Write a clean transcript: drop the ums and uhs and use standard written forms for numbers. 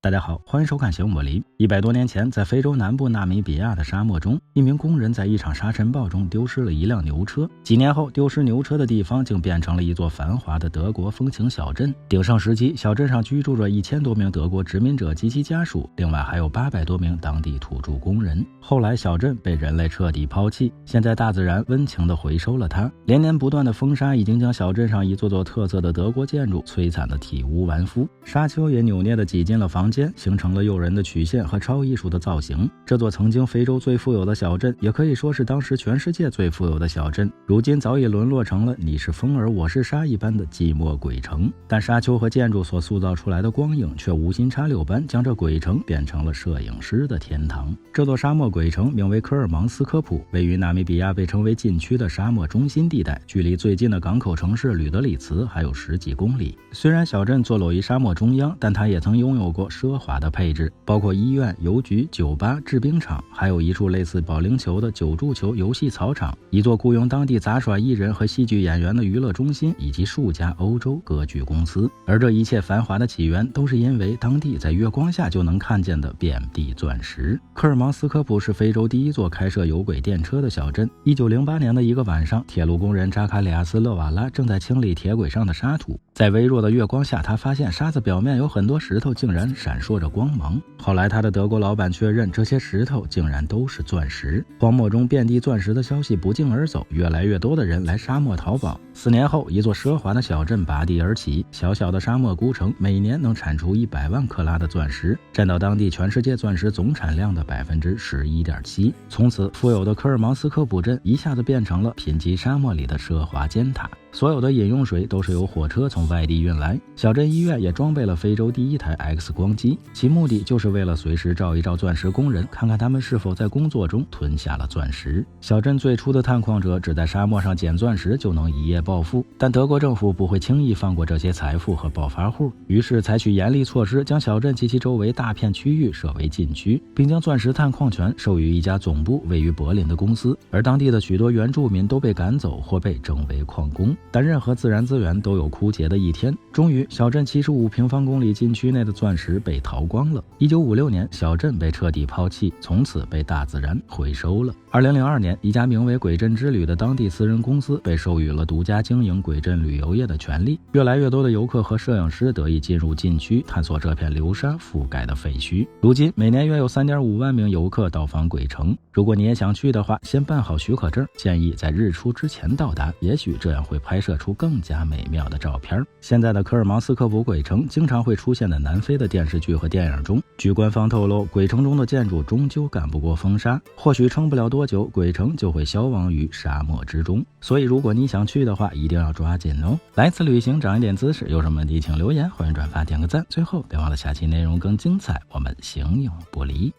大家好，欢迎收看新闻魔力。100多年前，在非洲南部纳米比亚的沙漠中，一名工人在一场沙尘暴中丢失了一辆牛车。几年后，丢失牛车的地方竟变成了一座繁华的德国风情小镇。鼎盛时期，小镇上居住着1000多名德国殖民者及其家属，另外还有800多名当地土著工人。后来，小镇被人类彻底抛弃，现在大自然温情地回收了它。连年不断的风沙已经将小镇上一座座特色的德国建筑摧残得体无完肤，沙丘也扭捏地挤进了房间，形成了诱人的曲线和超艺术的造型。这座曾经非洲最富有的小镇，也可以说是当时全世界最富有的小镇，如今早已沦落成了你是风儿我是沙一般的寂寞鬼城。但沙丘和建筑所塑造出来的光影，却无心插柳般将这鬼城变成了摄影师的天堂。这座沙漠鬼城名为科尔芒斯科普，位于纳米比亚被称为禁区的沙漠中心地带，距离最近的港口城市吕德里茨还有10几公里。虽然小镇坐落于沙漠中央，但它也曾拥有过奢华的配置，包括医院、邮局、酒吧、制冰厂，还有一处类似保龄球的9柱球游戏草场，一座雇佣当地杂耍艺人和戏剧演员的娱乐中心，以及数家欧洲歌剧公司。而这一切繁华的起源，都是因为当地在月光下就能看见的遍地钻石。科尔芒斯科普是非洲第一座开设有轨电车的小镇。1908年的一个晚上，铁路工人扎卡里亚斯·勒瓦拉正在清理铁轨上的沙土，在微弱的月光下，他发现沙子表面有很多石头竟然闪烁着光芒。后来他的德国老板确认，这些石头竟然都是钻石。荒漠中遍地钻石的消息不胫而走，越来越多的人来沙漠淘宝。4年后，一座奢华的小镇拔地而起，小小的沙漠孤城每年能产出100万克拉的钻石，占到当地全世界钻石总产量的11.7%。从此，富有的科尔芒斯科普镇一下子变成了贫瘠沙漠里的奢华尖塔。所有的饮用水都是由火车从外地运来，小镇医院也装备了非洲第一台 X 光机，其目的就是为了随时照一照钻石工人，看看他们是否在工作中吞下了钻石。小镇最初的探矿者只在沙漠上捡钻石就能一夜暴富，但德国政府不会轻易放过这些财富和暴发户，于是采取严厉措施，将小镇及其周围大片区域设为禁区，并将钻石探矿权授予一家总部位于柏林的公司，而当地的许多原住民都被赶走或被征为矿工。但任何自然资源都有枯竭的一天，终于小镇75平方公里禁区内的钻石被淘光了。1956年，小镇被彻底抛弃，从此被大自然回收了。2002年，一家名为鬼镇之旅的当地私人公司被授予了独家经营鬼镇旅游业的权利，越来越多的游客和摄影师得以进入禁区，探索这片流沙覆盖的废墟。如今每年约有3.5万名游客到访鬼城，如果你也想去的话，先办好许可证，建议在日出之前到达，也许这样会拍摄出更加美妙的照片。现在的科尔芒斯科普鬼城经常会出现在南非的电视剧和电影中，据官方透露，鬼城中的建筑终究赶不过风沙，或许撑不了多久，鬼城就会消亡于沙漠之中。所以如果你想去的话，一定要抓紧哦。来次旅行长一点姿势，有什么问题请留言，欢迎转发点个赞。最后别忘了下期内容更精彩，我们形影不离。